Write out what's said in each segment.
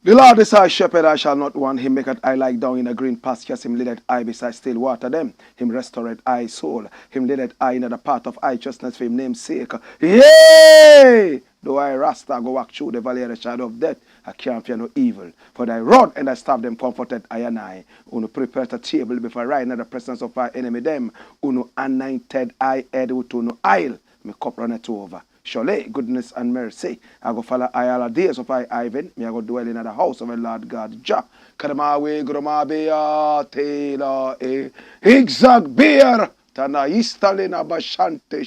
The Lord is our shepherd, I shall not want. Him maketh I lie down in a green pastures. Him leadeth I beside still water them. Him restoreth I soul. Him leadeth I in the path of righteousness for him name's sake. Yea! Though I RASTA go walk through the valley of the shadow of death, I can't fear no evil. For thy rod and thy staff them comforted I and I. Uno prepared a table before I in the presence of our enemy them. Uno anointed I head with no oil. My cup runneth over. Surely goodness and mercy I go follow I all the days of I Ivan. Me I go dwell in the house of the Lord God Jah. Kadamawe gromabea tela Higzag beer tana istalina bashante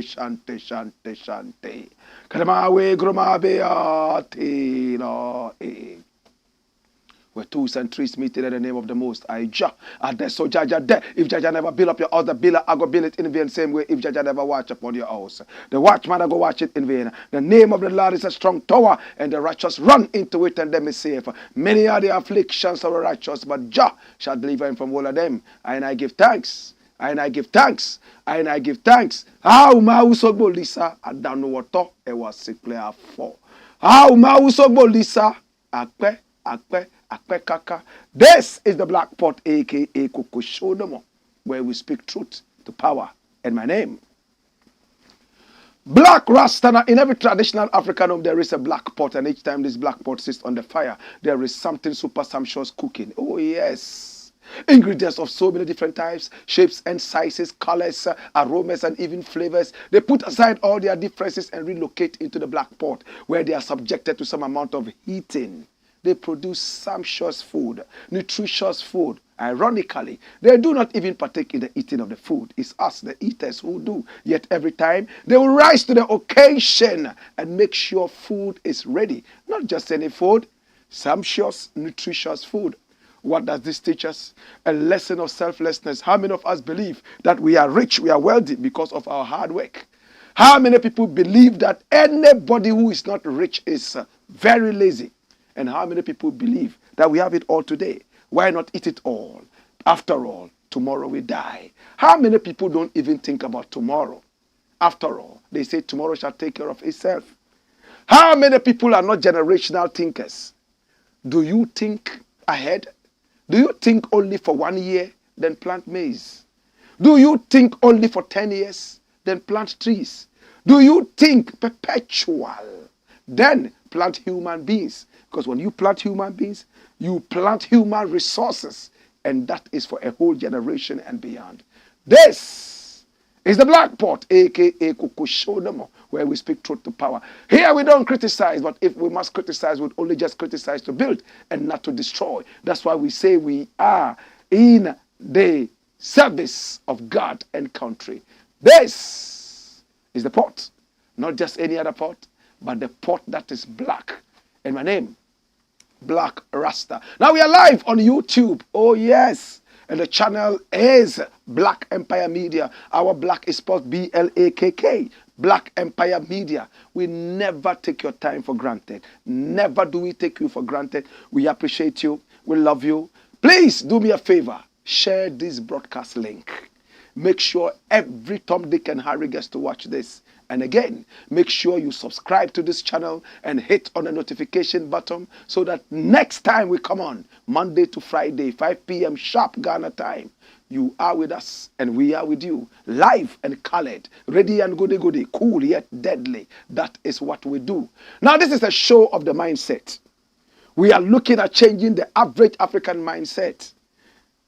shante. Kadamawe gromabea tela where twos and threes meeting in the name of the Most High Jah. And that's so Jaja there. If Jaja never build up your house, the builder I go build it in vain. Same way if Jaja never watch upon your house, the watchman I go watch it in vain. The name of the Lord is a strong tower, and the righteous run into it and them is safe. Many are the afflictions of the righteous, but Jah shall deliver him from all of them. And I give thanks. And I give thanks. And I give thanks. How Mausogbo Lisa, I don't know what to. It was simply a four. How Mausogbo Lisa, Akpe. This is the Black Pot, aka Kokoshodomo, where we speak truth to power. And my name, Black Rasta. In every traditional African home, there is a black pot, and each time this black pot sits on the fire, there is something super sumptuous cooking. Oh, yes. Ingredients of so many different types, shapes and sizes, colors, aromas, and even flavors. They put aside all their differences and relocate into the black pot, where they are subjected to some amount of heating. They produce sumptuous food, nutritious food. Ironically, they do not even partake in the eating of the food. It's us, the eaters, who do. Yet every time, they will rise to the occasion and make sure food is ready. Not just any food, sumptuous, nutritious food. What does this teach us? A lesson of selflessness. How many of us believe that we are rich, we are wealthy because of our hard work? How many people believe that anybody who is not rich is very lazy? And how many people believe that we have it all today? Why not eat it all? After all, tomorrow we die. How many people don't even think about tomorrow? After all, they say tomorrow shall take care of itself. How many people are not generational thinkers? Do you think ahead? Do you think only for 1 year, then plant maize? Do you think only for 10 years, then plant trees? Do you think perpetual, then plant human beings? Because when you plant human beings, you plant human resources. And that is for a whole generation and beyond. This is the Black Pot, a.k.a. Kokoshodomo, where we speak truth to power. Here we don't criticize, but if we must criticize, we'd only just criticize to build and not to destroy. That's why we say we are in the service of God and country. This is the pot. Not just any other pot, but the pot that is black. And my name, Black Rasta. Now we are live on YouTube. Oh yes. And the channel is Black Empire Media. Our Black is spelled B-L-A-K-K. Black Empire Media. We never take your time for granted. Never do we take you for granted. We appreciate you. We love you. Please do me a favor. Share this broadcast link. Make sure every Tom, Dick, and Harry gets to watch this. And again, make sure you subscribe to this channel and hit on the notification button so that next time we come on, Monday to Friday, 5 p.m. sharp Ghana time, you are with us and we are with you, live and colored, ready and goody, cool yet deadly. That is what we do. Now, this is a show of the mindset. We are looking at changing the average African mindset.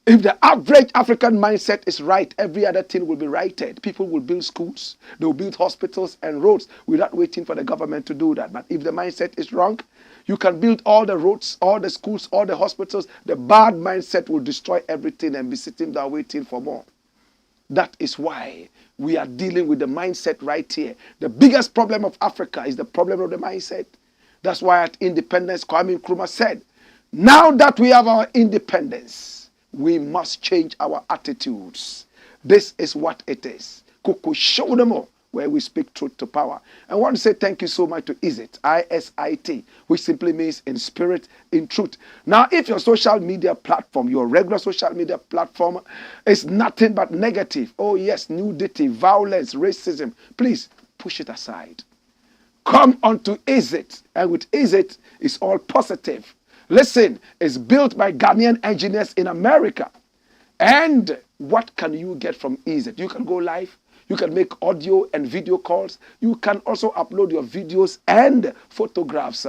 If the average African mindset is right, every other thing will be righted. People will build schools, they will build hospitals and roads without waiting for the government to do that. But if the mindset is wrong, you can build all the roads, all the schools, all the hospitals. The bad mindset will destroy everything and be sitting there waiting for more. That is why we are dealing with the mindset right here. The biggest problem of Africa is the problem of the mindset. That's why at independence, Kwame Nkrumah said, now that we have our independence, we must change our attitudes. This is what it is. Kuku show them all where we speak truth to power. I want to say thank you so much to ISIT, I-S-I-T, which simply means in spirit, in truth. Now, if your social media platform, your regular social media platform is nothing but negative, oh yes, nudity, violence, racism, please push it aside. Come onto ISIT, and with ISIT, it's all positive. Listen, it's built by Ghanaian engineers in America. And what can you get from ISIT? You can go live. You can make audio and video calls. You can also upload your videos and photographs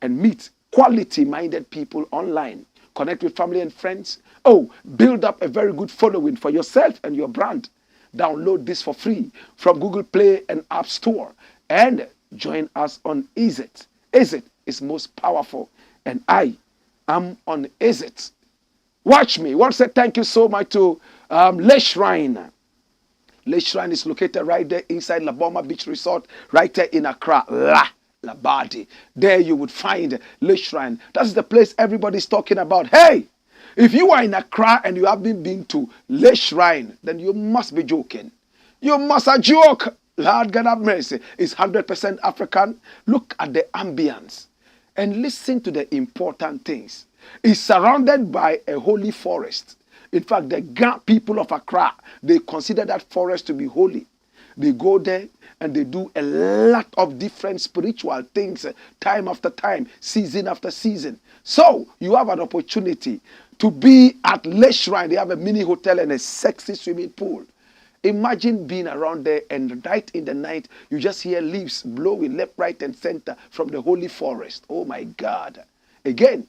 and meet quality-minded people online. Connect with family and friends. Oh, build up a very good following for yourself and your brand. Download this for free from Google Play and App Store. And join us on ISIT. ISIT is most powerful. And I am on ISIT. Watch me. I want to say thank you so much to Le Shrine. Le Shrine is located right there inside La Bawumia Beach Resort, right there in Accra, Labadi. There you would find Le Shrine. That's the place everybody's talking about. Hey, if you are in Accra and you haven't been to Le Shrine, then you must be joking. You must a joke. Lord God have mercy. It's 100% African. Look at the ambience and listen to the important things. It's surrounded by a holy forest. In fact, the people of Accra, they consider that forest to be holy. They go there and they do a lot of different spiritual things, time after time, season after season. So you have an opportunity to be at Le Shrine. They have a mini hotel and a sexy swimming pool. Imagine being around there and right in the night, you just hear leaves blowing left, right, and center from the holy forest. Oh my God. Again,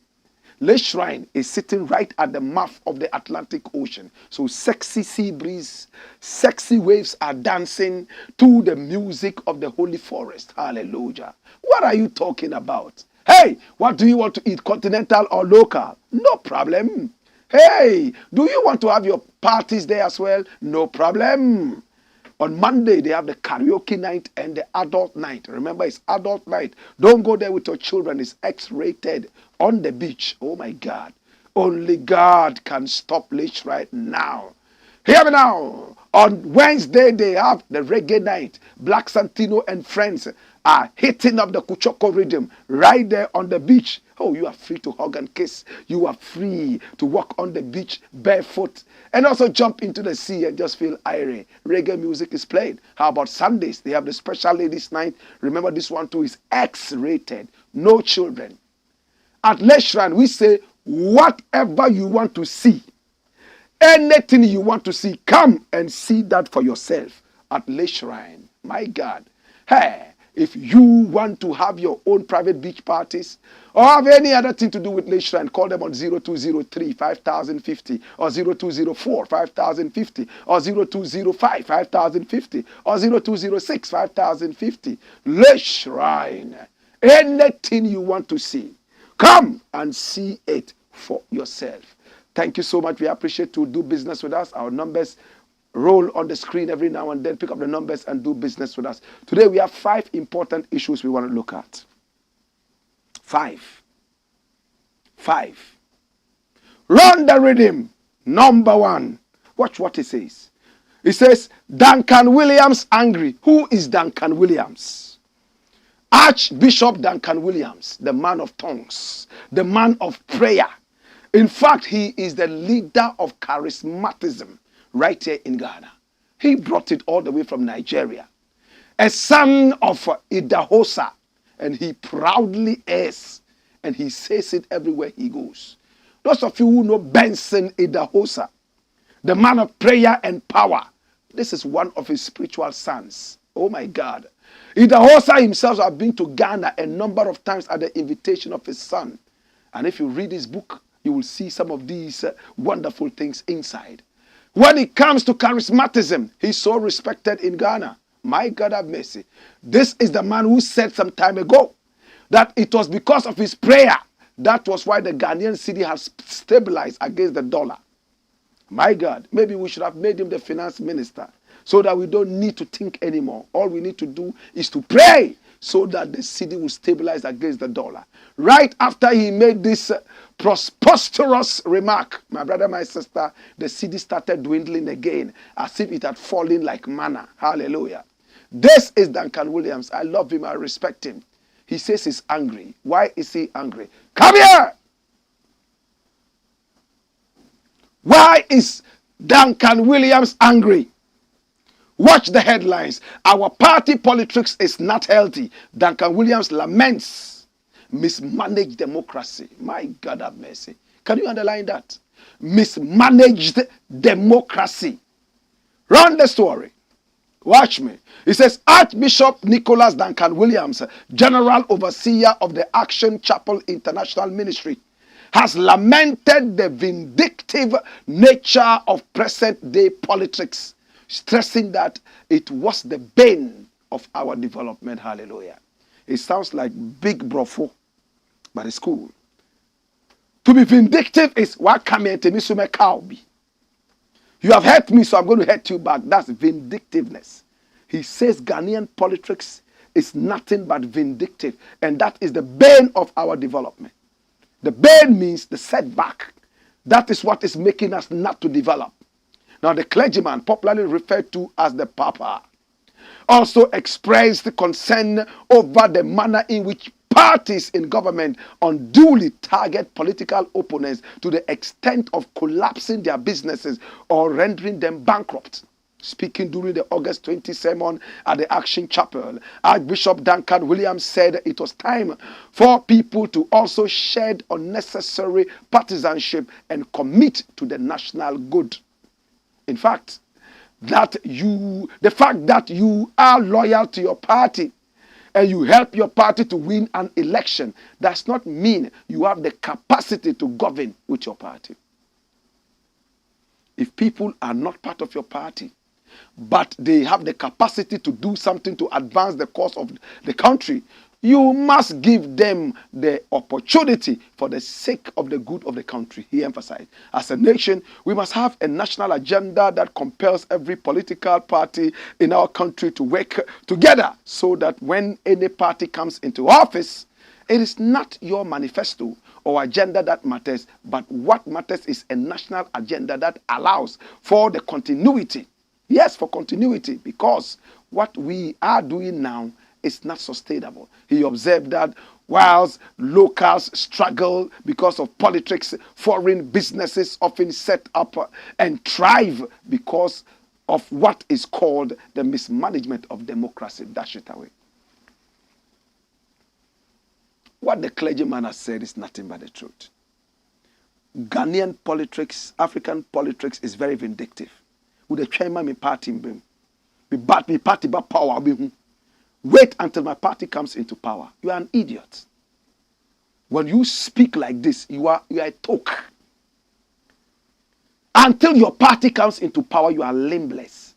Le Shrine is sitting right at the mouth of the Atlantic Ocean. So sexy sea breeze, sexy waves are dancing to the music of the holy forest. Hallelujah. What are you talking about? Hey, what do you want to eat, continental or local? No problem. Hey, do you want to have your parties there as well? No problem. On Monday, they have the karaoke night and the adult night. Remember, it's adult night. Don't go there with your children. It's X-rated on the beach. Oh, my God. Only God can stop Leech right now. Hear me now. On Wednesday, they have the reggae night. Blakk Santino and friends are hitting up the Kuchoko rhythm right there on the beach. Oh, you are free to hug and kiss. You are free to walk on the beach barefoot and also jump into the sea and just feel airy. Reggae music is played. How about Sundays? They have the special ladies night. Remember, this one too is X-rated. No children. At Le Shrine, we say, whatever you want to see, anything you want to see, come and see that for yourself at Le Shrine. My God. Hey, if you want to have your own private beach parties or have any other thing to do with Le Shrine, call them on 0203 5050 or 0204 5050 or 0205 5050 or 0206 5050. Le Shrine. Anything you want to see, come and see it for yourself. Thank you so much. We appreciate to do business with us. Our numbers roll on the screen every now and then. Pick up the numbers and do business with us. Today we have 5 important issues we want to look at. 5. Run the rhythm. Number 1. Watch what it says. It says, Duncan Williams angry. Who is Duncan Williams? Archbishop Duncan Williams, the man of tongues, the man of prayer. In fact, he is the leader of charismatism right here in Ghana. He brought it all the way from Nigeria. A son of Idahosa, and he proudly is, and he says it everywhere he goes. Those of you who know Benson Idahosa, the man of prayer and power, this is one of his spiritual sons. Oh my God. Idahosa himself has been to Ghana a number of times at the invitation of his son. And if you read his book, you will see some of these wonderful things inside. When it comes to charismatism, he's so respected in Ghana. My God have mercy. This is the man who said some time ago that it was because of his prayer. That was why the Ghanaian cedi has stabilized against the dollar. My God, maybe we should have made him the finance minister so that we don't need to think anymore. All we need to do is to pray so that the cedi will stabilize against the dollar. Right after he made this preposterous remark, my brother, my sister, the cedi started dwindling again as if it had fallen like manna. Hallelujah. This is Duncan Williams. I love him. I respect him. He says he's angry. Why is he angry? Come here! Why is Duncan Williams angry? Watch the headlines. Our party politics is not healthy. Duncan Williams laments mismanaged democracy. My God have mercy. Can you underline that? Mismanaged democracy. Run the story. Watch me. It says Archbishop Nicholas Duncan Williams, General Overseer of the Action Chapel International Ministry, has lamented the vindictive nature of present-day politics, stressing that it was the bane of our development. Hallelujah. It sounds like big brofo, but it's cool. To be vindictive is what be. You have hurt me, so I'm going to hurt you back. That's vindictiveness. He says Ghanaian politics is nothing but vindictive, and that is the bane of our development. The bane means the setback. That is what is making us not to develop. Now, the clergyman, popularly referred to as the Papa, also expressed concern over the manner in which parties in government unduly target political opponents to the extent of collapsing their businesses or rendering them bankrupt. Speaking during the August 20 sermon at the Action Chapel, Archbishop Duncan Williams said it was time for people to also shed unnecessary partisanship and commit to the national good. In fact, the fact that you are loyal to your party and you help your party to win an election does not mean you have the capacity to govern with your party. If people are not part of your party, but they have the capacity to do something to advance the cause of the country, you must give them the opportunity for the sake of the good of the country, he emphasized. As a nation, we must have a national agenda that compels every political party in our country to work together so that when any party comes into office, it is not your manifesto or agenda that matters, but what matters is a national agenda that allows for the continuity. Yes, for continuity, because what we are doing now is not sustainable. He observed that whilst locals struggle because of politics, foreign businesses often set up and thrive because of what is called the mismanagement of democracy. Dash it away. What the clergyman has said is nothing but the truth. Ghanaian politics, African politics is very vindictive. With the chairman, me party, me party, but power. Wait until my party comes into power. You are an idiot. When you speak like this, you are a talk. Until your party comes into power, you are limbless.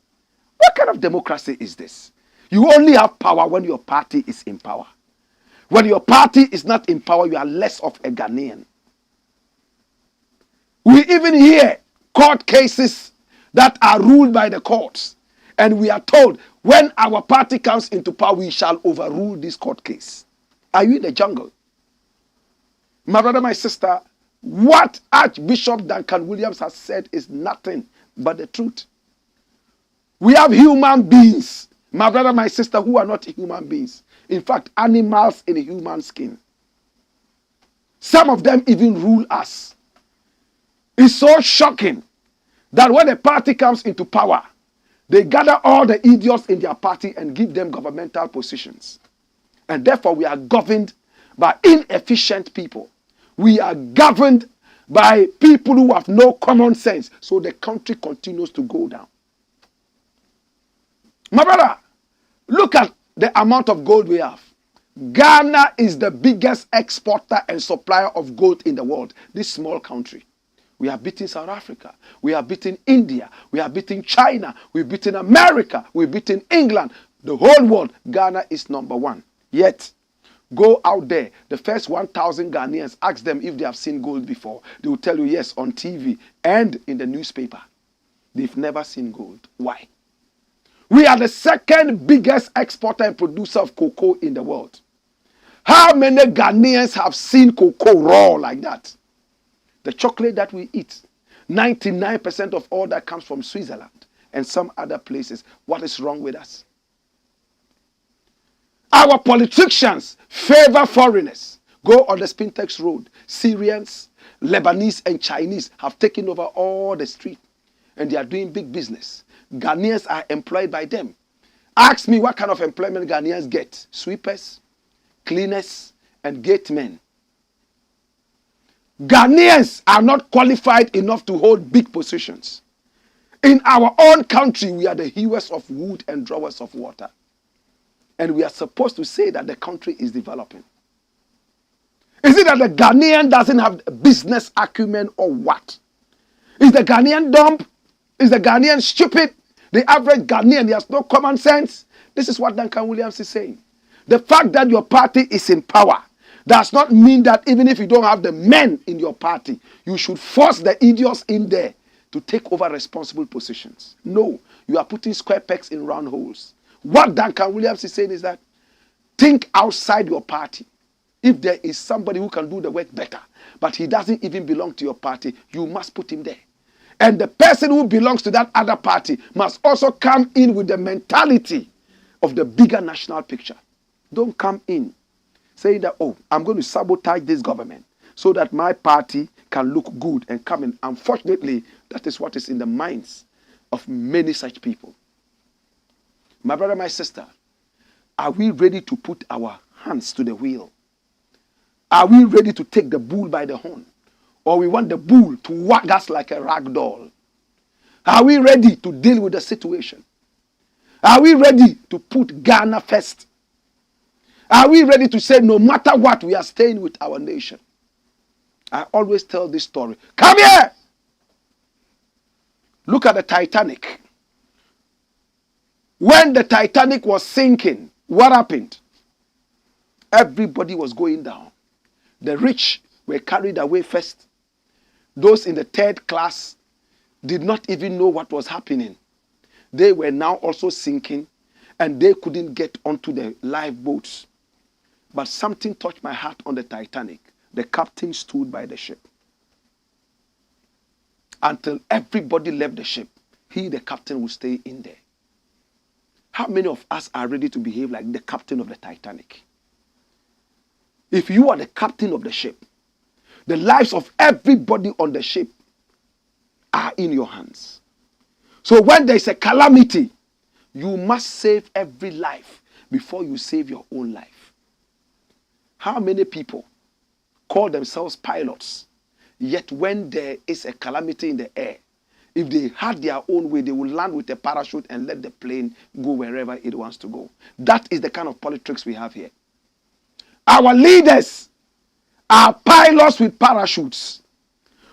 What kind of democracy is this? You only have power when your party is in power. When your party is not in power, you are less of a Ghanaian. We even hear court cases that are ruled by the courts. And we are told, when our party comes into power, we shall overrule this court case. Are you in the jungle? My brother, my sister, what Archbishop Duncan Williams has said is nothing but the truth. We have human beings, my brother, my sister, who are not human beings. In fact, animals in a human skin. Some of them even rule us. It's so shocking that when a party comes into power, they gather all the idiots in their party and give them governmental positions. And therefore, we are governed by inefficient people. We are governed by people who have no common sense. So the country continues to go down. My brother, look at the amount of gold we have. Ghana is the biggest exporter and supplier of gold in the world. This small country. We have beaten South Africa. We have beaten India. We have beaten China. We've beaten America. We've beaten England. The whole world. Ghana is number one. Yet, go out there. The first 1,000 Ghanaians, ask them if they have seen gold before. They will tell you yes on TV and in the newspaper. They've never seen gold. Why? We are the second biggest exporter and producer of cocoa in the world. How many Ghanaians have seen cocoa raw like that? The chocolate that we eat, 99% of all that comes from Switzerland and some other places. What is wrong with us? Our politicians favor foreigners. Go on the Spintex Road. Syrians, Lebanese, and Chinese have taken over all the street. And they are doing big business. Ghanaians are employed by them. Ask me what kind of employment Ghanaians get. Sweepers, cleaners, and gatemen. Ghanaians are not qualified enough to hold big positions. In our own country, we are the hewers of wood and drawers of water. And we are supposed to say that the country is developing. Is it that the Ghanaian doesn't have business acumen or what? Is the Ghanaian dumb? Is the Ghanaian stupid? The average Ghanaian, he has no common sense. This is what Duncan Williams is saying. The fact that your party is in power does not mean that even if you don't have the men in your party, you should force the idiots in there to take over responsible positions. No, you are putting square pegs in round holes. What Duncan Williams is saying is that think outside your party. If there is somebody who can do the work better, but he doesn't even belong to your party, you must put him there. And the person who belongs to that other party must also come in with the mentality of the bigger national picture. Don't come in saying that, oh, I'm going to sabotage this government so that my party can look good and come in. Unfortunately, that is what is in the minds of many such people. My brother, my sister, are we ready to put our hands to the wheel? Are we ready to take the bull by the horn? Or we want the bull to whack us like a rag doll? Are we ready to deal with the situation? Are we ready to put Ghana first? Are we ready to say no matter what, we are staying with our nation? I always tell this story. Come here! Look at the Titanic. When the Titanic was sinking, what happened? Everybody was going down. The rich were carried away first. Those in the third class did not even know what was happening. They were now also sinking and they couldn't get onto the lifeboats. But something touched my heart on the Titanic. The captain stood by the ship. Until everybody left the ship, he, the captain, would stay in there. How many of us are ready to behave like the captain of the Titanic? If you are the captain of the ship, the lives of everybody on the ship are in your hands. So when there is a calamity, you must save every life before you save your own life. How many people call themselves pilots, yet when there is a calamity in the air, if they had their own way, they will land with a parachute and let the plane go wherever it wants to go. That is the kind of politics we have here. Our leaders are pilots with parachutes.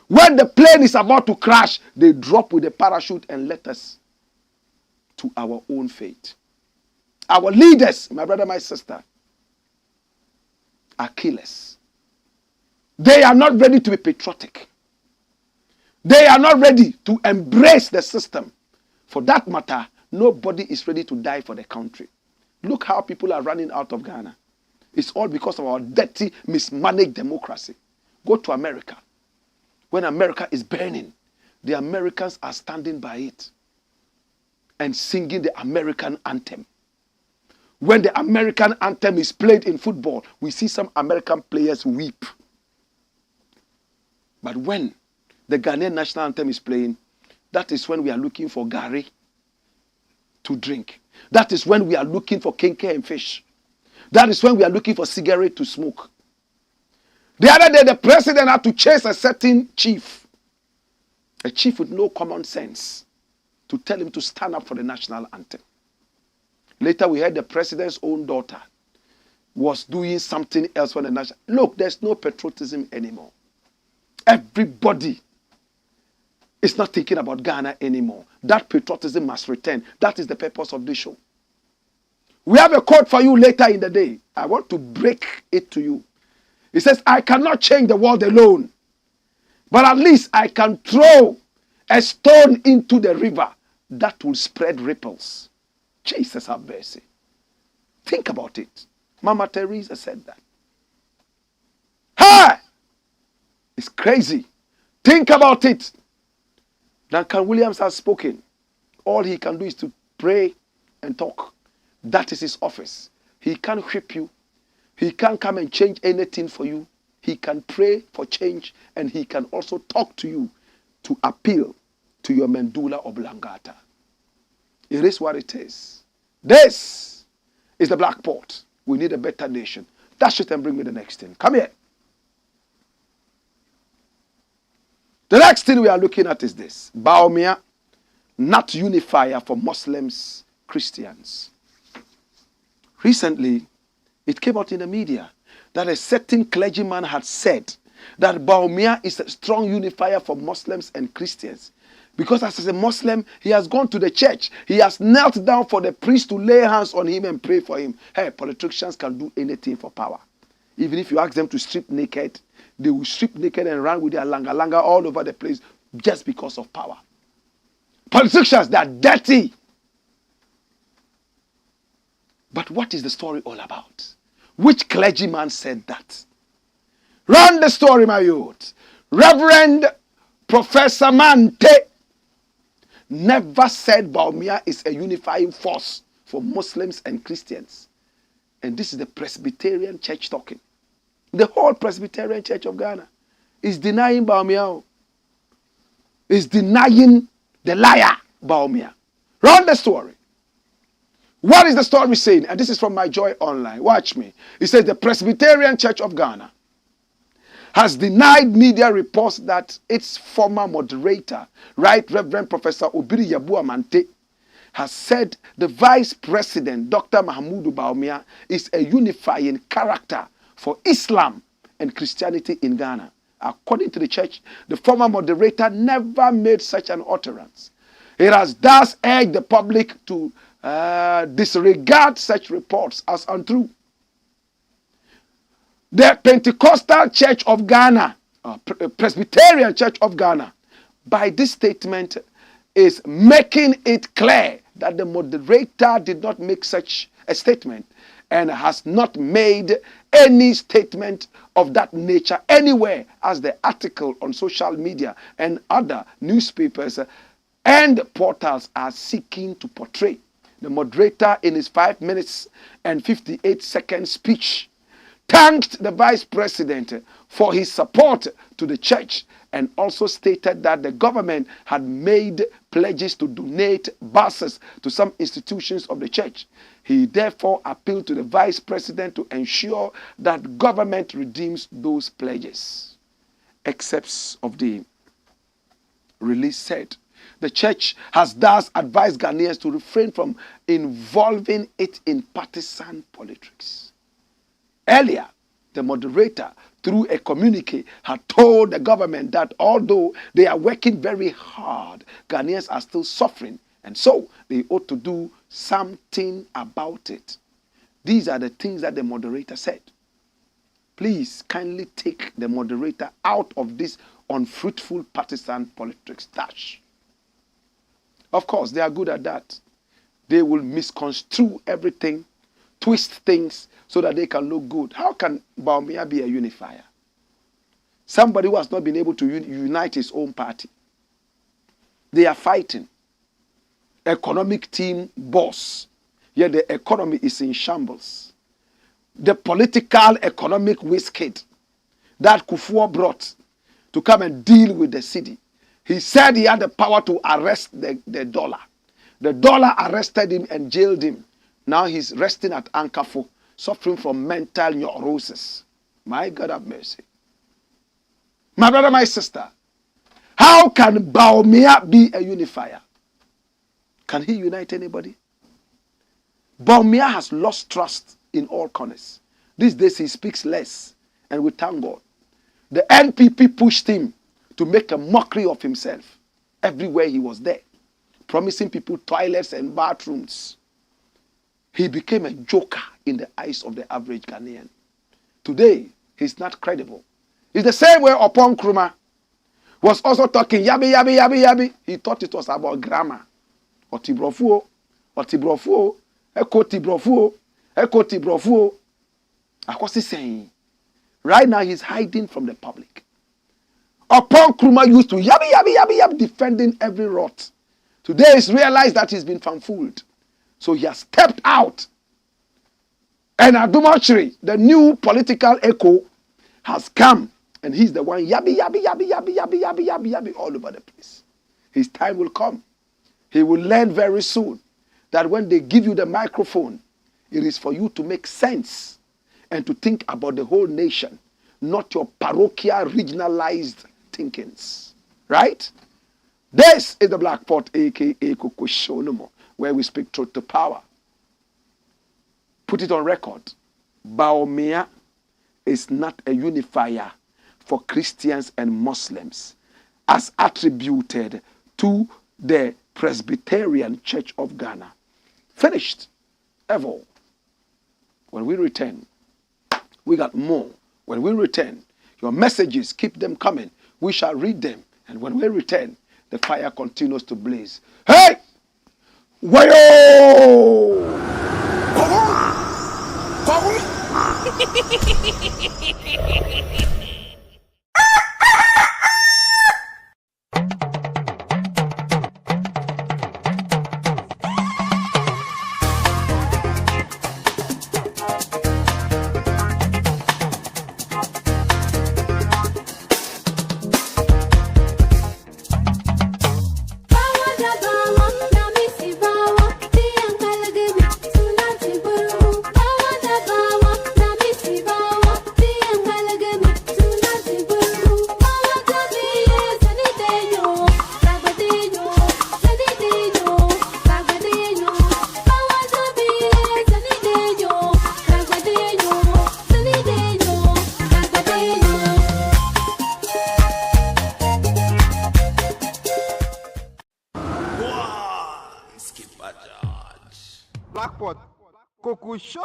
When the plane is about to crash, they drop with a parachute and let us to our own fate. Our leaders, my brother, my sister, are killers. They are not ready to be patriotic. They are not ready to embrace the system. For that matter, nobody is ready to die for the country. Look how people are running out of Ghana. It's all because of our dirty, mismanaged democracy. Go to America. When America is burning, the Americans are standing by it and singing the American anthem. When the American anthem is played in football, we see some American players weep. But when the Ghanaian national anthem is playing, that is when we are looking for gari to drink. That is when we are looking for kenke and fish. That is when we are looking for cigarette to smoke. The other day, the president had to chase a certain chief, a chief with no common sense, to tell him to stand up for the national anthem. Later, we heard the president's own daughter was doing something else for the nation. Look, there's no patriotism anymore. Everybody is not thinking about Ghana anymore. That patriotism must return. That is the purpose of this show. We have a quote for you later in the day. I want to break it to you. It says, I cannot change the world alone, but at least I can throw a stone into the river that will spread ripples. Jesus have mercy. Think about it. Mama Teresa said that. Hey! It's crazy. Think about it. Duncan Williams has spoken. All he can do is to pray and talk. That is his office. He can't whip you. He can't come and change anything for you. He can pray for change, and he can also talk to you to appeal to your medulla oblongata. It is what it is. This is the Blakk Port. We need a better nation. Dash it and bring me the next thing. Come here. The next thing we are looking at is this. Bawumia, not unifier for Muslims, Christians. Recently, it came out in the media that a certain clergyman had said that Bawumia is a strong unifier for Muslims and Christians. Because as a Muslim, he has gone to the church. He has knelt down for the priest to lay hands on him and pray for him. Hey, politicians can do anything for power. Even if you ask them to strip naked, they will strip naked and run with their langa all over the place just because of power. Politicians, they are dirty. But what is the story all about? Which clergyman said that? Run the story, my youth. Reverend Professor Mante never said Bawumia is a unifying force for Muslims and Christians. And this is the Presbyterian Church talking. The whole Presbyterian Church of Ghana is denying Bawumia. Is denying the liar Bawumia. Run the story. What is the story saying? And this is from My Joy Online. Watch me. It says the Presbyterian Church of Ghana has denied media reports that its former moderator, Right Reverend Professor Obiri Yabua Mante, has said the Vice President, Dr. Mahamudu Bawumia, is a unifying character for Islam and Christianity in Ghana. According to the church, the former moderator never made such an utterance. It has thus urged the public to disregard such reports as untrue. The Pentecostal Church of Ghana, Presbyterian Church of Ghana, by this statement is making it clear that the moderator did not make such a statement and has not made any statement of that nature anywhere, as the article on social media and other newspapers and portals are seeking to portray. The moderator, in his 5 minutes and 58-second speech, thanked the vice president for his support to the church and also stated that the government had made pledges to donate buses to some institutions of the church. He therefore appealed to the vice president to ensure that government redeems those pledges. Excerpts of the release said, the church has thus advised Ghanaians to refrain from involving it in partisan politics. Earlier, the moderator, through a communique, had told the government that although they are working very hard, Ghanaians are still suffering, and so they ought to do something about it. These are the things that the moderator said. Please kindly take the moderator out of this unfruitful partisan politics dash. Of course, they are good at that. They will misconstrue everything, twist things so that they can look good. How can Bawumia be a unifier? Somebody who has not been able to unite his own party. They are fighting. Economic team boss. Yet the economy is in shambles. The political economic waistcoat that Kufuor brought to come and deal with the city. He said he had the power to arrest the dollar. The dollar arrested him and jailed him. Now he's resting at Ankafo, suffering from mental neurosis. My God have mercy. My brother, my sister, how can Bawumia be a unifier? Can he unite anybody? Bawumia has lost trust in all corners. These days he speaks less, and we thank God. The NPP pushed him to make a mockery of himself everywhere he was there, promising people toilets and bathrooms. He became a joker in the eyes of the average Ghanaian. Today, he's not credible. It's the same way Upon Nkrumah was also talking yabi, yabi, yabi, yabi. He thought it was about grammar. Otibrofuo, otibrofuo, eko tibrofuo, eko tibrofuo. Akwasi saying, right now he's hiding from the public. Upon Nkrumah used to yabi, yabi, yabi, yabi, defending every rot. Today he's realized that he's been fooled. So he has stepped out. And Adumochiri, the new political echo, has come. And he's the one yabi, yabi, yabi, yabi, yabi, yabi, yabi, yabi, all over the place. His time will come. He will learn very soon that when they give you the microphone, it is for you to make sense and to think about the whole nation, not your parochial, regionalized thinkings. Right? This is the Black Pot, aka Kokoshonomo, where we speak truth to power. Put it on record. Bawumia is not a unifier for Christians and Muslims as attributed to the Presbyterian Church of Ghana. Finished. Ever. When we return, we got more. When we return, your messages, keep them coming. We shall read them. And when we return, the fire continues to blaze. Hey! Wayo! Blackpot, Coco Show.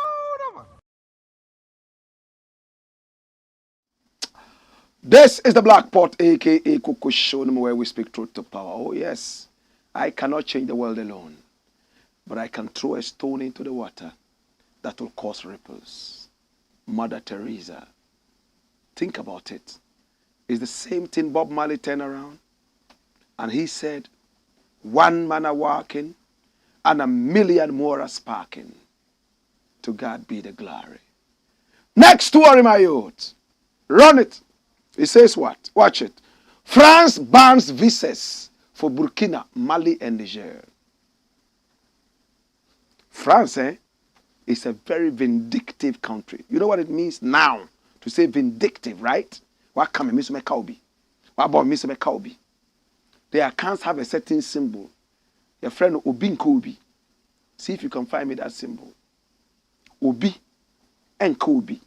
This is the Black Pot, aka Kokoshonomo, where we speak truth to power. Oh yes, I cannot change the world alone, but I can throw a stone into the water that will cause ripples. Mother Teresa, think about it. It's the same thing Bob Marley turned around, and he said, one man a walking, and a million more are sparking. To God be the glory. Next story, my youth. Run it. It says what? Watch it. France bans visas for Burkina, Mali, and Niger. France, is a very vindictive country. You know what it means now to say vindictive, right? What come Miss Mekaubi? What about Miss Mekaubi? Their accounts have a certain symbol. Your friend Obin Kobi. See if you can find me that symbol. Obi and Kobi.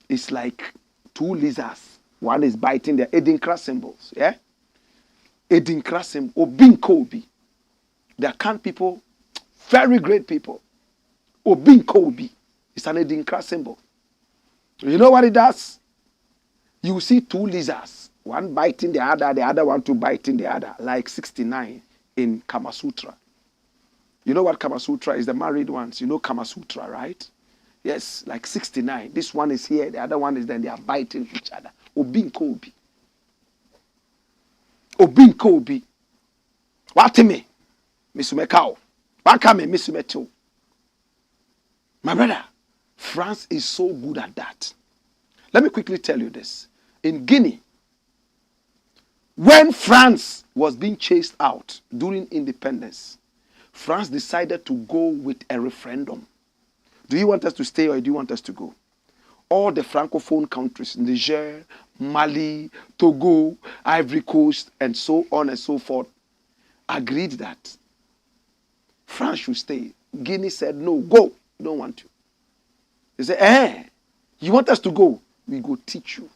It's like two lizards. One is biting their Edinkra symbols. Yeah? Edinkra symbol. Obin Kobi. The account people, very great people. Obin Kobi. It's an Edinkra symbol. You know what it does? You see two lizards. One biting the other one to biting the other. Like 69 in Kama Sutra. You know what Kama Sutra is? The married ones. You know Kama Sutra, right? Yes, like 69. This one is here, the other one is then. They are biting each other. Obin Kobi. Obin Kobi. What me? Misumekao. Wakame Misumeto. My brother, France is so good at that. Let me quickly tell you this. In Guinea, when France was being chased out during independence, France decided to go with a referendum. Do you want us to stay or do you want us to go? All the Francophone countries, Niger, Mali, Togo, Ivory Coast, and so on and so forth, agreed that France should stay. Guinea said, no, go. We don't want you. They say, you want us to go? We go teach you.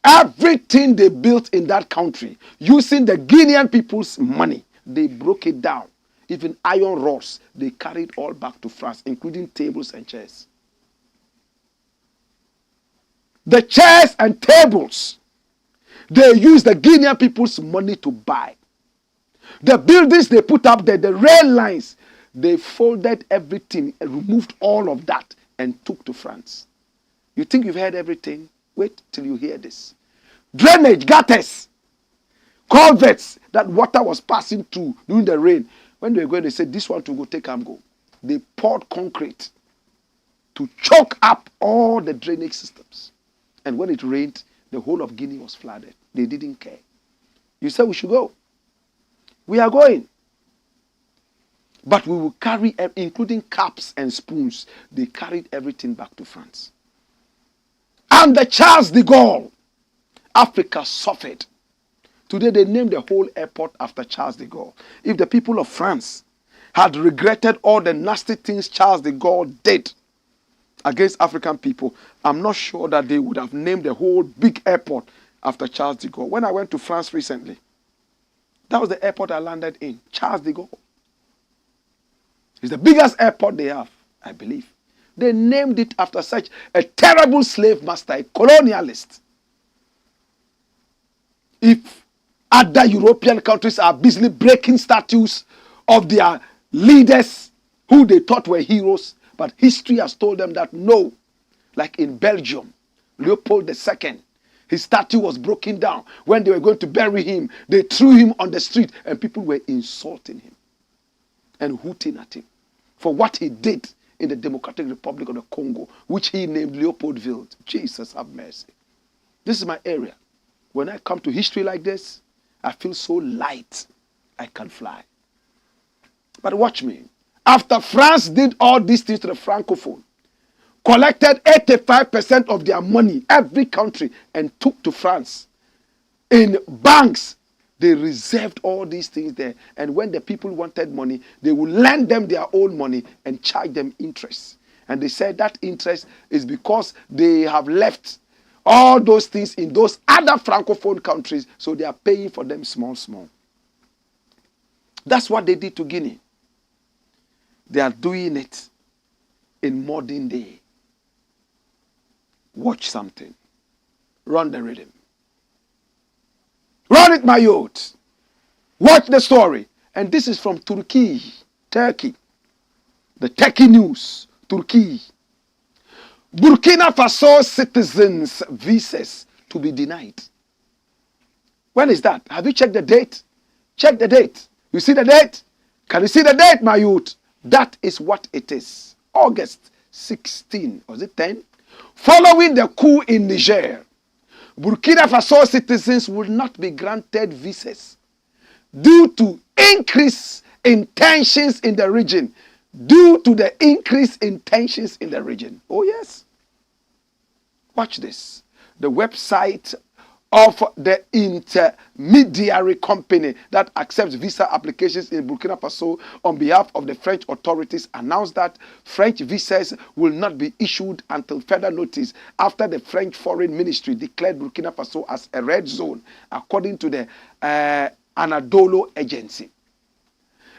Everything they built in that country using the Guinean people's money, they broke it down. Even iron rods, they carried all back to France, including tables and chairs. The chairs and tables, they used the Guinean people's money to buy. The buildings they put up there, the rail lines, they folded everything and removed all of that and took to France. You think you've heard everything? Wait till you hear this. Drainage, gutters, culverts that water was passing through during the rain. When they were going, they said, this one to go, take and go. They poured concrete to choke up all the drainage systems. And when it rained, the whole of Guinea was flooded. They didn't care. You said we should go. We are going. But we will carry, including cups and spoons, they carried everything back to France. And the Charles de Gaulle, Africa suffered. Today they named the whole airport after Charles de Gaulle. If the people of France had regretted all the nasty things Charles de Gaulle did against African people, I'm not sure that they would have named the whole big airport after Charles de Gaulle. When I went to France recently, that was the airport I landed in, Charles de Gaulle. It's the biggest airport they have, I believe. They named it after such a terrible slave master, a colonialist. If other European countries are busily breaking statues of their leaders who they thought were heroes, but history has told them that no. Like in Belgium, Leopold II, his statue was broken down. When they were going to bury him, they threw him on the street and people were insulting him and hooting at him for what he did in the Democratic Republic of the Congo, which he named Leopoldville. Jesus have mercy. This is my area. When I come to history like this, I feel so light, I can fly. But watch me. After France did all these things to the Francophone, collected 85% of their money, every country, and took to France. In banks, they reserved all these things there. And when the people wanted money, they would lend them their own money and charge them interest. And they said that interest is because they have left all those things in those other Francophone countries, so they are paying for them small, small. That's what they did to Guinea. They are doing it in modern day. Watch something. Run the rhythm. Run it, my youth. Watch the story. And this is from Turkey. The Turkey news. Turkey. Burkina Faso citizens' visas to be denied. When is that? Have you checked the date? Check the date. You see the date? Can you see the date, my youth? That is what it is. August 16. Was it 10? Following the coup in Niger, Burkina Faso citizens will not be granted visas due to increase in tensions in the region. Due to the increase in tensions in the region. Oh yes. Watch this. The website of the intermediary company that accepts visa applications in Burkina Faso on behalf of the French authorities announced that French visas will not be issued until further notice after the French Foreign Ministry declared Burkina Faso as a red zone, according to the Anadolu agency.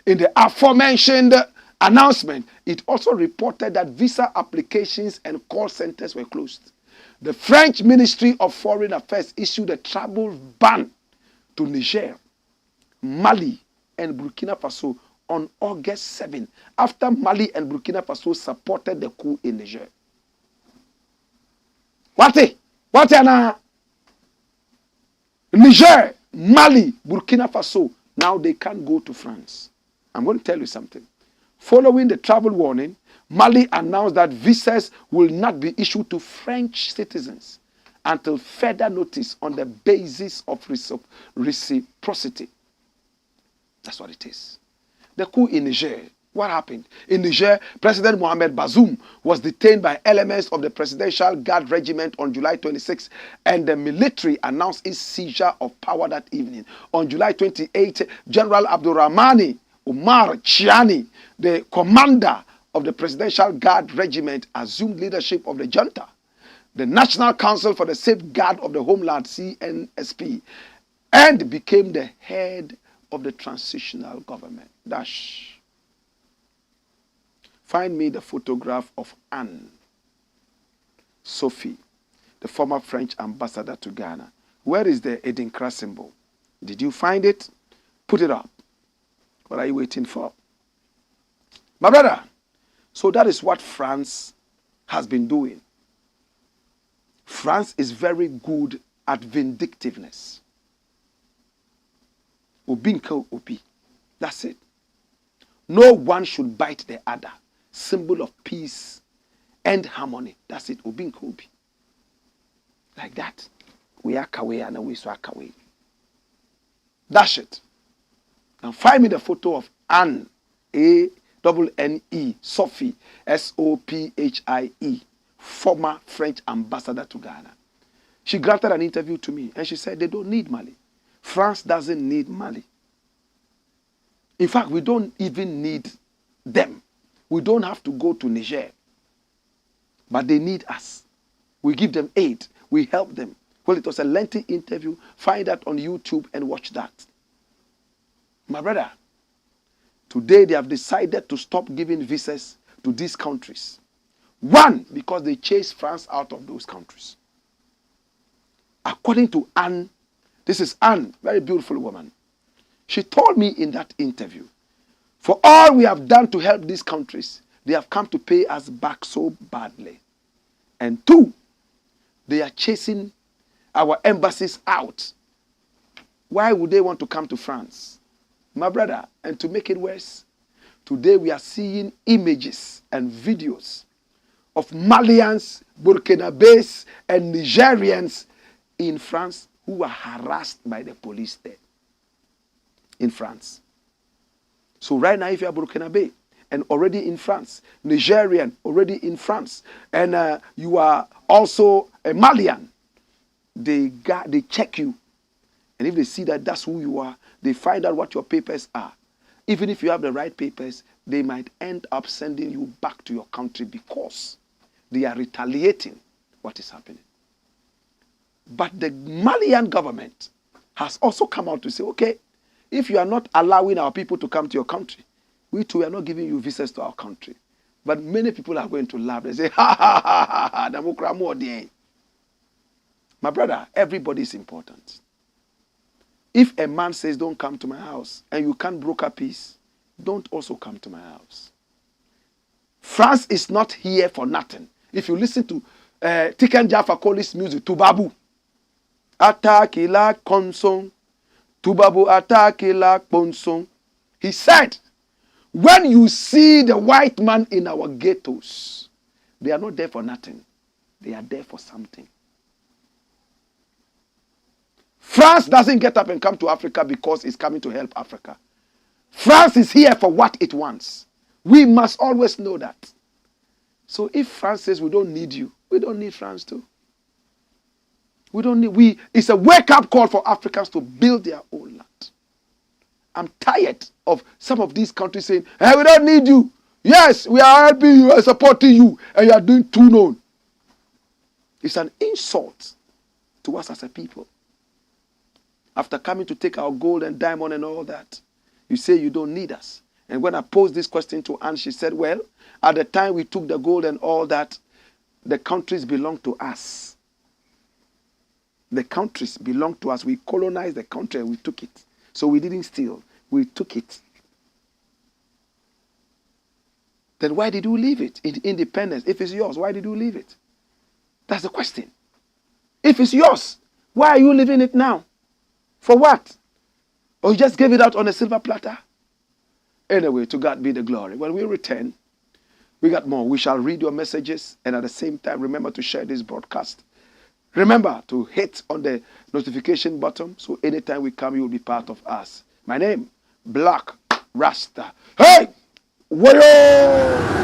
In the aforementioned announcement, it also reported that visa applications and call centers were closed. The French Ministry of Foreign Affairs issued a travel ban to Niger, Mali, and Burkina Faso on August 7, after Mali and Burkina Faso supported the coup in Niger. What now? Niger, Mali, Burkina Faso, now they can't go to France. I'm going to tell you something. Following the travel warning, Mali announced that visas will not be issued to French citizens until further notice on the basis of reciprocity. That's what it is. The coup in Niger. What happened? In Niger, President Mohamed Bazoum was detained by elements of the Presidential Guard Regiment on July 26, and the military announced its seizure of power that evening. On July 28, General Abdurrahmani Umar Chiani, the commander of the Presidential Guard Regiment assumed leadership of the junta. The National Council for the Safeguard of the Homeland, CNSP, and became the head of the transitional government. Dash. Find me the photograph of Anne Sophie, the former French ambassador to Ghana. Where is the Edinkra symbol? Did you find it? Put it up. What are you waiting for? My brother, so that is what France has been doing. France is very good at vindictiveness. Obinko Obi. That's it. No one should bite the other. Symbol of peace and harmony. That's it. Obinko Obi. Like that. We are kawe and we are kawe. Dash it. Now find me the photo of Anne, A-N-N-E, Sophie, S-O-P-H-I-E, former French ambassador to Ghana. She granted an interview to me and she said they don't need Mali. France doesn't need Mali. In fact, we don't even need them. We don't have to go to Niger. But they need us. We give them aid. We help them. Well, it was a lengthy interview. Find that on YouTube and watch that. My brother, today they have decided to stop giving visas to these countries. One, because they chased France out of those countries. According to Anne, this is Anne, very beautiful woman. She told me in that interview, for all we have done to help these countries, they have come to pay us back so badly. And two, they are chasing our embassies out. Why would they want to come to France? My brother, and to make it worse, today we are seeing images and videos of Malians, Burkinabes, and Nigerians in France who are harassed by the police there. In France. So right now, if you are Burkinabe and already in France, Nigerian already in France, and you are also a Malian, they check you. And if they see that that's who you are, they find out what your papers are. Even if you have the right papers, they might end up sending you back to your country because they are retaliating what is happening. But the Malian government has also come out to say, okay, if you are not allowing our people to come to your country, we too are not giving you visas to our country. But many people are going to laugh. They say, ha ha ha ha ha, my brother, everybody is important. If a man says, don't come to my house, and you can't broker peace, don't also come to my house. France is not here for nothing. If you listen to Tiken Jaffa Koli's music, Tubabu, Ataki la konsong, Tubabu ataki la konsong. He said, when you see the white man in our ghettos, they are not there for nothing. They are there for something. France doesn't get up and come to Africa because it's coming to help Africa. France is here for what it wants. We must always know that. So if France says we don't need you, we don't need France too. It's a wake-up call for Africans to build their own land. I'm tired of some of these countries saying, hey, we don't need you. Yes, we are helping you and supporting you, and you are doing too known. It's an insult to us as a people. After coming to take our gold and diamond and all that, you say you don't need us. And when I posed this question to Anne, she said, well, at the time we took the gold and all that, the countries belong to us. The countries belong to us. We colonized the country and we took it. So we didn't steal. We took it. Then why did you leave it? In independence. If it's yours, why did you leave it? That's the question. If it's yours, why are you leaving it now? For what? Or you just gave it out on a silver platter? Anyway, to God be the glory. When we return, we got more. We shall read your messages, and at the same time, remember to share this broadcast. Remember to hit on the notification button, so anytime we come, you will be part of us. My name, Blakk RASTA. Hey! Wayo!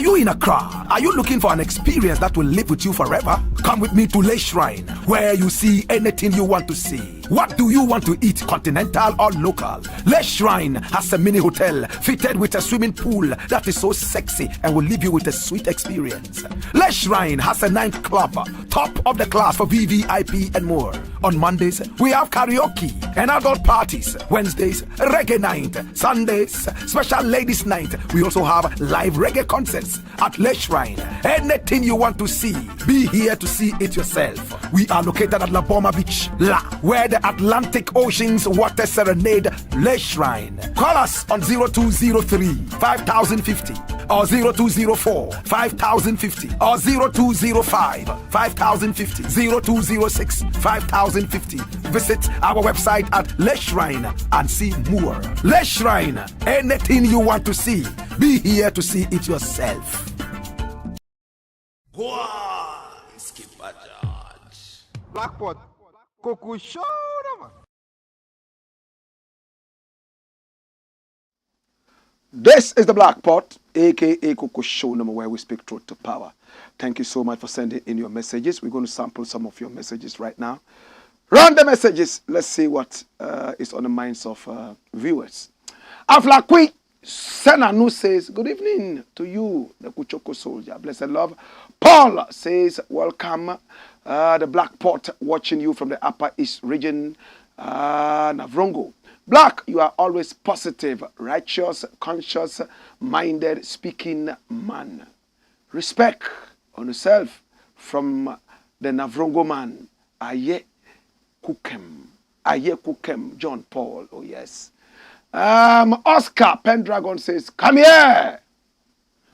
Are you in Accra? Are you looking for an experience that will live with you forever? Come with me to Le Shrine, where you see anything you want to see. What do you want to eat, continental or local? Le Shrine has a mini hotel fitted with a swimming pool that is so sexy and will leave you with a sweet experience. Le Shrine has a nightclub, top of the class for VVIP and more. On Mondays, we have karaoke and adult parties. Wednesdays, reggae night. Sundays, special ladies night. We also have live reggae concerts at Le Shrine. Anything you want to see, be here to see it yourself. We are located at La Boma Beach, where the Atlantic Ocean's water serenade Le Shrine. Call us on 0203 5050 or 0204 5050 or 0205 5050 0206 5050. Visit our website at Le Shrine and see more. Le Shrine, anything you want to see, be here to see it yourself. Blackpot. Coco Show, man. This is the Black Pot, aka Coco Show number, where we speak truth to power. Thank you so much for sending in your messages. We're going to sample some of your messages right now. Run the messages. Let's see what is on the minds of viewers. Aflakwi Senanu says, good evening to you, the Kuchoko soldier. Blessed love. Paul says, welcome. The Black Pot watching you from the Upper East region, Navrongo. Blakk, you are always positive, righteous, conscious, minded, speaking man. Respect on yourself from the Navrongo man. Aye Kukem, John Paul. Oh yes. Oscar Pendragon says, come here.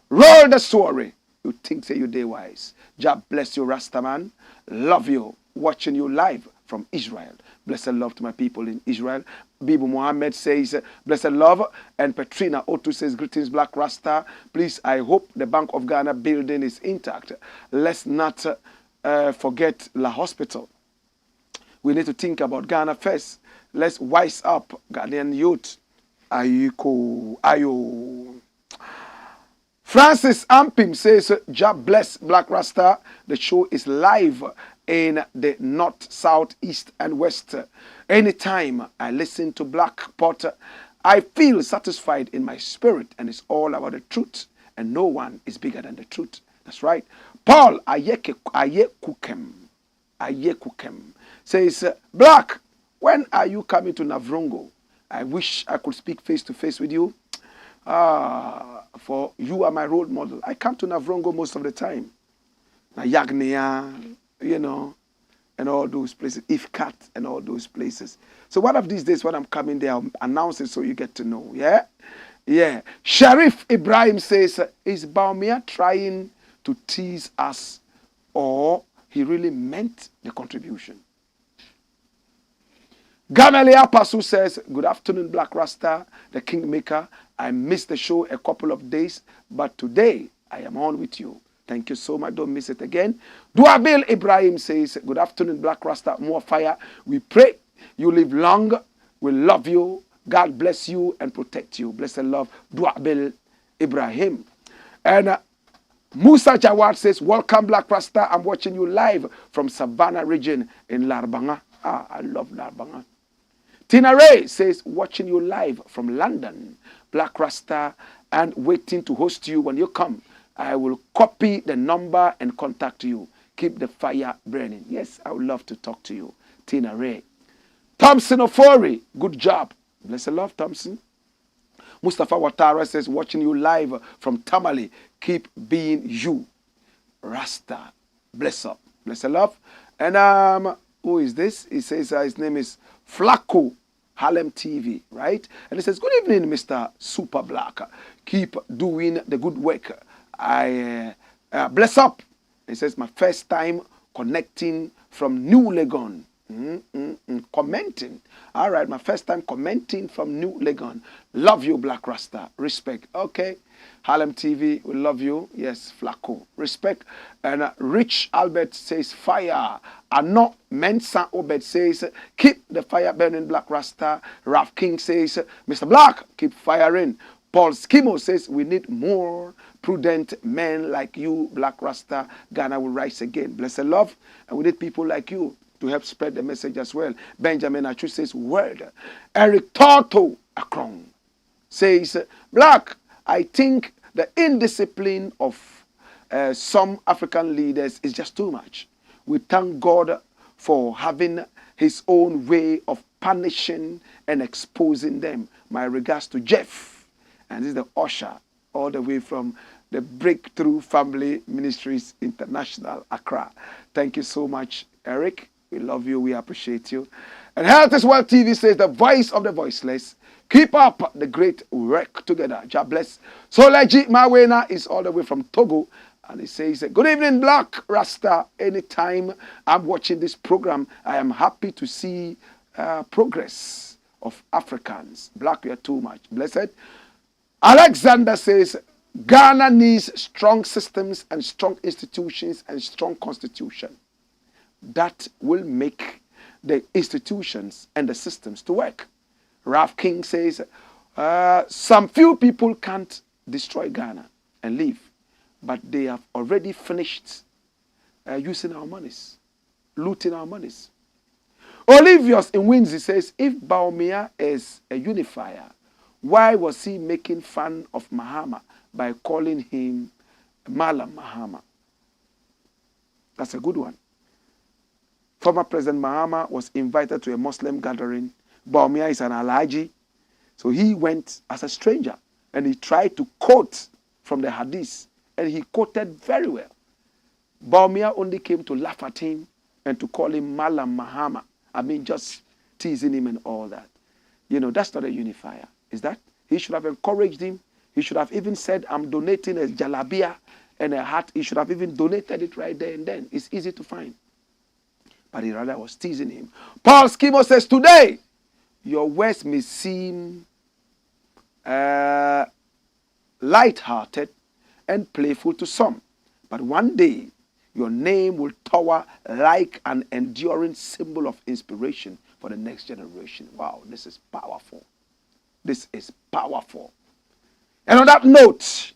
Roll the story. You think say you day wise. God bless you, Rasta man. Love you. Watching you live from Israel. Blessed love to my people in Israel. Bibu Mohammed says, blessed love. And Petrina Otu says, greetings, Black Rasta. Please, I hope the Bank of Ghana building is intact. Let's not forget La Hospital. We need to think about Ghana first. Let's wise up, Ghanaian youth. Ayo. Francis Ampim says, God bless Black Rasta. The show is live in the north, south, east, and west. Anytime I listen to Black Pot, I feel satisfied in my spirit, and it's all about the truth, and no one is bigger than the truth. That's right. Paul Ayekukem says, Blakk, when are you coming to Navrongo? I wish I could speak face to face with you. For you are my role model. I come to Navrongo most of the time. Yagnia, you know, and all those places. Ifkat and all those places. So one of these days when I'm coming there, I'll announce it so you get to know. Yeah? Yeah. Sharif Ibrahim says, is Bawumia trying to tease us, or he really meant the contribution? Gamelia Pasu says, good afternoon, Black Rasta, the Kingmaker. I missed the show a couple of days, but today I am on with you. Thank you so much. Don't miss it again. Duabil Ibrahim says, good afternoon, Black Rasta, more fire. We pray you live long. We love you. God bless you and protect you. Blessed love, Duabil Ibrahim. And Musa Jawad says, welcome, Black Rasta. I'm watching you live from Savannah region in Larbanga. I love Larbanga. Tina Ray says, watching you live from London, Black Rasta, and waiting to host you when you come. I will copy the number and contact you. Keep the fire burning. Yes, I would love to talk to you. Tina Ray. Thompson Ofori, good job. Bless the love, Thompson. Mustafa Watara says, watching you live from Tamale. Keep being you. Rasta. Bless up. Bless the love. And who is this? He says his name is Flacco, Harlem TV, right? And he says, good evening, Mr. Super Blakk. Keep doing the good work. I bless up. He says, my first time connecting from New Legon. Commenting. All right, my first time commenting from New Legon. Love you, Black Rasta. Respect. Okay. Harlem TV, we love you. Yes, Flacco. Respect. And Rich Albert says, fire. Ano Mensa Obed says, keep the fire burning, Black Rasta. Ralph King says, Mr. Blakk, keep firing. Paul Skimo says, we need more prudent men like you, Black Rasta, Ghana will rise again. Blessed love. And we need people like you to help spread the message as well. Benjamin Achu says, word. Eric Toto Akron says, Blakk, I think the indiscipline of some African leaders is just too much. We thank God for having his own way of punishing and exposing them. My regards to Jeff. And this is the usher all the way from the Breakthrough Family Ministries International, Accra. Thank you so much, Eric. We love you. We appreciate you. And Health is Well TV says, the voice of the voiceless. Keep up the great work together. God bless. Soleji Mawena is all the way from Togo. And he says, good evening, Black Rasta. Anytime I'm watching this program, I am happy to see progress of Africans. Black, you are too much. Blessed. Alexander says, Ghana needs strong systems and strong institutions and strong constitution that will make the institutions and the systems to work. Ralph King says, some few people can't destroy Ghana and leave, but they have already finished using our monies, looting our monies. Olivius in Windsor says, if Bawumia is a unifier, why was he making fun of Mahama by calling him Malam Mahama? That's a good one. Former President Mahama was invited to a Muslim gathering. Bawumia is an Alhaji. So he went as a stranger and he tried to quote from the hadith. And he quoted very well. Bawumia only came to laugh at him and to call him Malam Mahama. I mean, just teasing him and all that. You know, that's not a unifier. Is that? He should have encouraged him. He should have even said, I'm donating a jalabia and a hat. He should have even donated it right there and then. It's easy to find. But he rather was teasing him. Paul Skimo says, today, your words may seem light-hearted and playful to some. But one day, your name will tower like an enduring symbol of inspiration for the next generation. Wow, this is powerful. This is powerful. And on that note,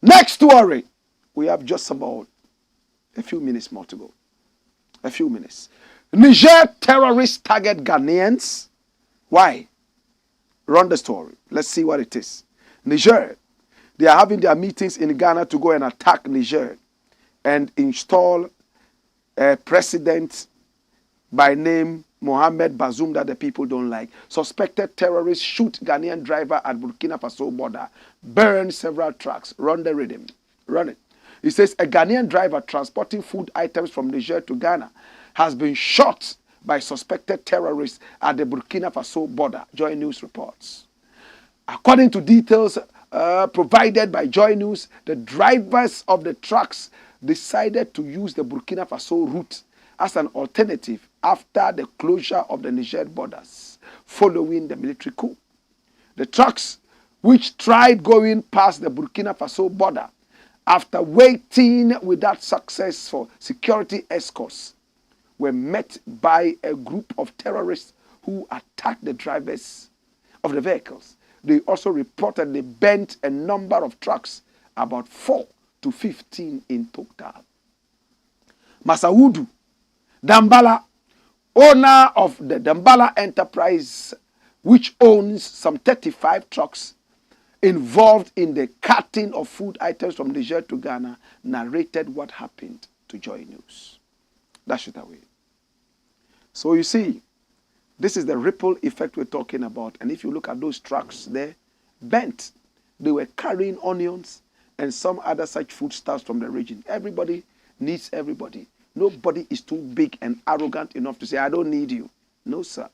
next story, we have just about a few minutes more to go. A few minutes. Niger terrorists target Ghanaians. Why? Run the story. Let's see what it is. Niger, they are having their meetings in Ghana to go and attack Niger and install a president by name Mohamed Bazoum that the people don't like. Suspected terrorists shoot Ghanaian driver at Burkina Faso border. Burn several trucks. Run the rhythm. Run it. It says a Ghanaian driver transporting food items from Niger to Ghana has been shot by suspected terrorists at the Burkina Faso border. Joy News reports. According to details provided by Joy News, the drivers of the trucks decided to use the Burkina Faso route as an alternative after the closure of the Niger borders following the military coup. The trucks, which tried going past the Burkina Faso border after waiting without success for security escorts, were met by a group of terrorists who attacked the drivers of the vehicles. They also reportedly bent a number of trucks, about 4 to 15 in total. Masaudu Dambala, owner of the Dambala enterprise, which owns some 35 trucks involved in the carting of food items from Niger to Ghana, narrated what happened to Joy News. Dash it away. So you see, this is the ripple effect we're talking about. And if you look at those trucks there, bent, they were carrying onions and some other such foodstuffs from the region. Everybody needs everybody. Nobody is too big and arrogant enough to say, I don't need you. No, sir.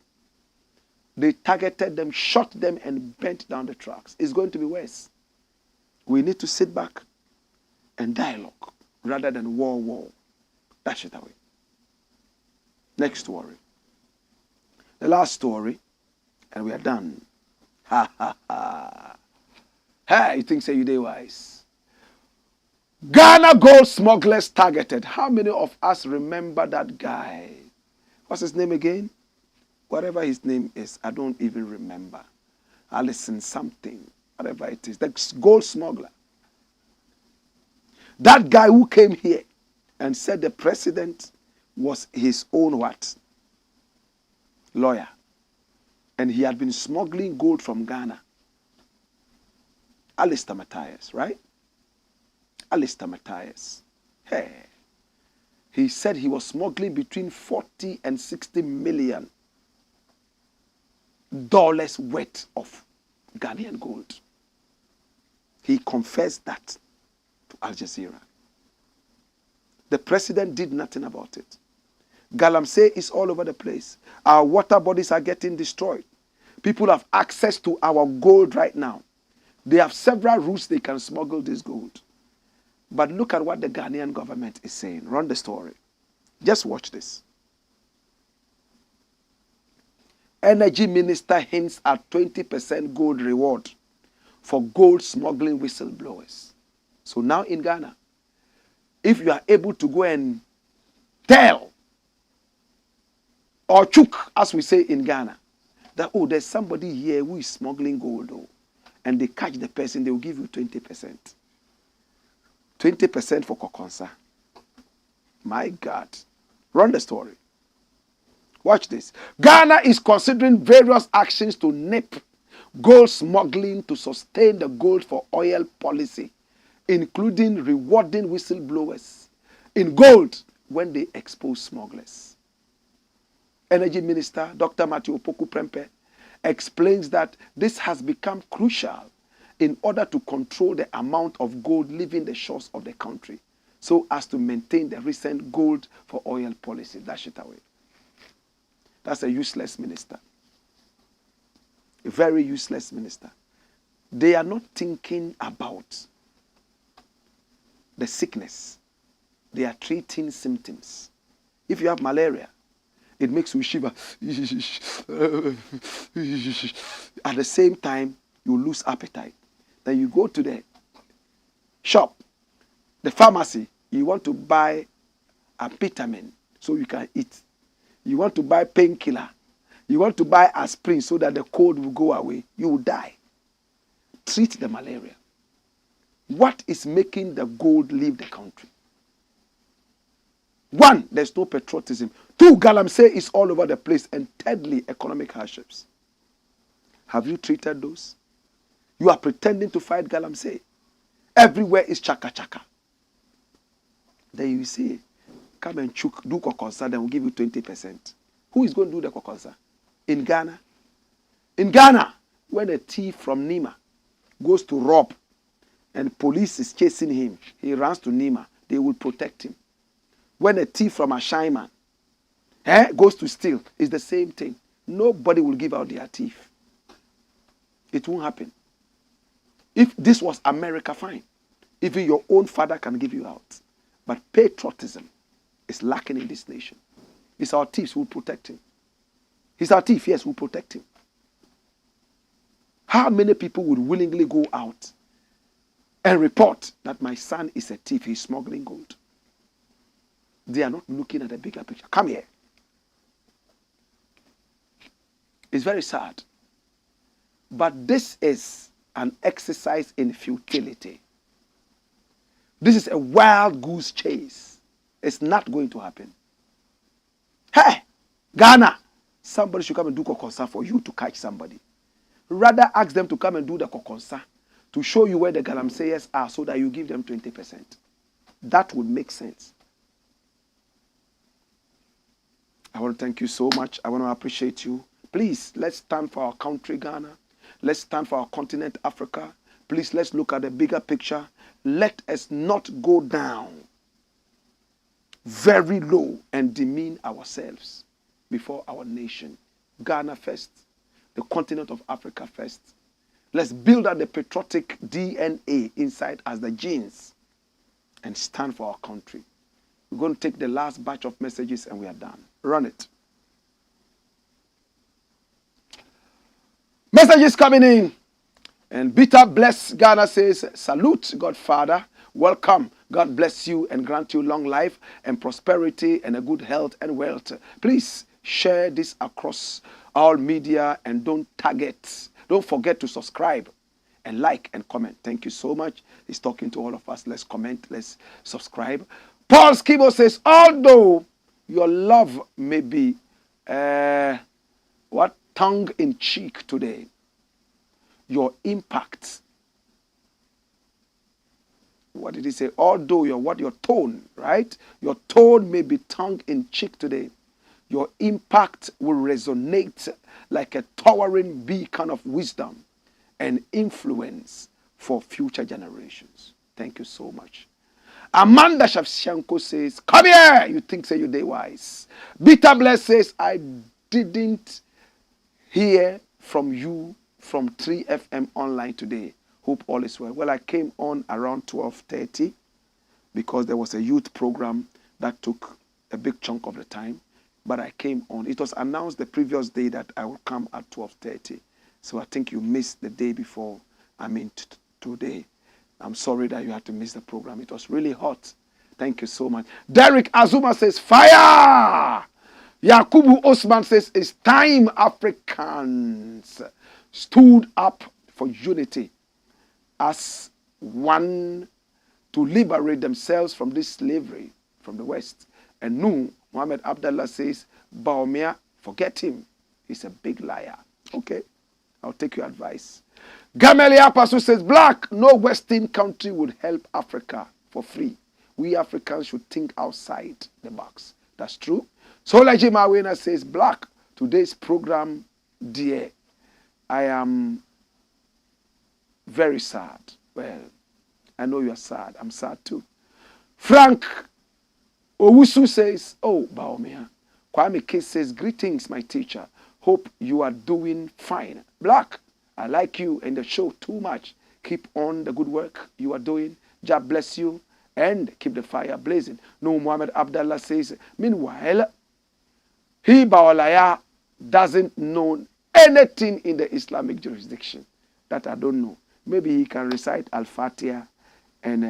They targeted them, shot them, and bent down the trucks. It's going to be worse. We need to sit back and dialogue rather than war. Dash it away. Next story. The last story, and we are done. Ha, ha, ha. Hey, you think say you day wise. Ghana gold smugglers targeted. How many of us remember that guy? What's his name again? Whatever his name is, I don't even remember. Alison something, whatever it is. The gold smuggler. That guy who came here and said the president was his own what? Lawyer. And he had been smuggling gold from Ghana. Alistair Matthias, right? Alistair Matthias. Hey. He said he was smuggling between 40 and 60 million dollars worth of Ghanaian gold. He confessed that to Al Jazeera. The president did nothing about it. Galamsey is all over the place. Our water bodies are getting destroyed. People have access to our gold right now. They have several routes they can smuggle this gold. But look at what the Ghanaian government is saying. Run the story. Just watch this. Energy Minister hints at 20% gold reward for gold smuggling whistleblowers. So now in Ghana, if you are able to go and tell or chook, as we say in Ghana, that, oh, there's somebody here who is smuggling gold, oh, and they catch the person, they will give you 20%. 20% for Kokonsa. My God. Run the story. Watch this. Ghana is considering various actions to nip gold smuggling to sustain the gold for oil policy, including rewarding whistleblowers in gold when they expose smugglers. Energy Minister Dr. Matthew Opoku Prempeh explains that this has become crucial in order to control the amount of gold leaving the shores of the country, so as to maintain the recent gold for oil policy. Dash it away. That's a useless minister. A very useless minister. They are not thinking about the sickness. They are treating symptoms. If you have malaria, it makes you shiver. At the same time, you lose appetite. Then you go to the shop, the pharmacy, you want to buy a vitamin so you can eat. You want to buy painkiller. You want to buy aspirin so that the cold will go away. You will die. Treat the malaria. What is making the gold leave the country? One, there's no patriotism. Two, Galamsey is all over the place. And thirdly, economic hardships. Have you treated those? You are pretending to fight Galamsey. Everywhere is chaka chaka. Then you say, come and chook, do kokonsa, then we'll give you 20%. Who is going to do the kokonsa? In Ghana? In Ghana, when a thief from Nima goes to rob and police is chasing him, he runs to Nima, they will protect him. When a thief from Ashaiman goes to steal, it's the same thing. Nobody will give out their thief. It won't happen. If this was America, fine. Even your own father can give you out. But patriotism is lacking in this nation. It's our thieves who protect him. He's our thief, yes, who protect him. How many people would willingly go out and report that my son is a thief, he's smuggling gold? They are not looking at the bigger picture. Come here. It's very sad. But this is an exercise in futility. This is a wild goose chase. It's not going to happen. Hey, Ghana, somebody should come and do kokonsa for you to catch somebody. Rather ask them to come and do the kokonsa to show you where the galamseyers are so that you give them 20%. That would make sense. I want to thank you so much. I want to appreciate you. Please, let's stand for our country, Ghana. Let's stand for our continent, Africa. Please, let's look at the bigger picture. Let us not go down very low and demean ourselves before our nation. Ghana first, the continent of Africa first. Let's build up the patriotic DNA inside us, the genes, and stand for our country. We're going to take the last batch of messages and we are done. Run it. Messages coming in. And Bita Bless Ghana says, salute, Godfather. Welcome. God bless you and grant you long life and prosperity and a good health and wealth. Please share this across all media and don't forget to subscribe and like and comment. Thank you so much. He's talking to all of us. Let's comment. Let's subscribe. Paul Skibo says, although your love may be tongue in cheek today, your impact, what did he say? Although your tone, right? Your tone may be tongue in cheek today, your impact will resonate like a towering beacon of wisdom and influence for future generations. Thank you so much. Amanda Shevchenko says, come here, you think say you day wise. Bitter Bless says, I didn't hear from you from 3FM online today. Hope all is well. Well, I came on around 12:30 because there was a youth program that took a big chunk of the time. But I came on. It was announced the previous day that I will come at 12:30. So I think you missed the day before. Today. I'm sorry that you had to miss the program. It was really hot. Thank you so much. Derek Azuma says, fire! Yakubu Osman says, it's time Africans stood up for unity as one to liberate themselves from this slavery from the West. And Nu Muhammad Abdullah says, Bawumia, forget him. He's a big liar. Okay, I'll take your advice. Gamelia Pasu says, Blakk, no Western country would help Africa for free. We Africans should think outside the box. That's true. Solaji Mawena says, Blakk, today's program, dear, I am very sad. Well, I know you're sad. I'm sad too. Frank Owusu says, oh, Bawumia. Kwame K says, greetings, my teacher. Hope you are doing fine. Blakk, I like you and the show too much. Keep on the good work you are doing. God bless you and keep the fire blazing. No, Muhammad Abdullah says, meanwhile, he, Bawalaya, doesn't know anything in the Islamic jurisdiction that I don't know. Maybe he can recite Al-Fatiha and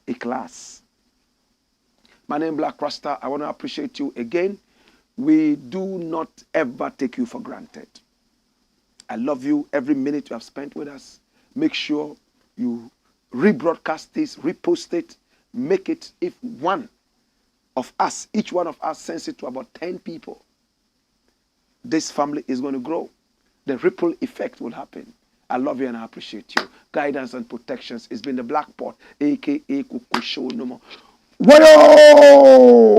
Ikhlas. My name is Blakk RASTA. I want to appreciate you again. We do not ever take you for granted. I love you every minute you have spent with us. Make sure you rebroadcast this, repost it, make it, if one of us, each one of us sends it to about 10 people, this family is going to grow. The ripple effect will happen. I love you and I appreciate you. Guidance and protections. It's been the Blakk Pot, a.k.a. Kuku Show no more. Whoa!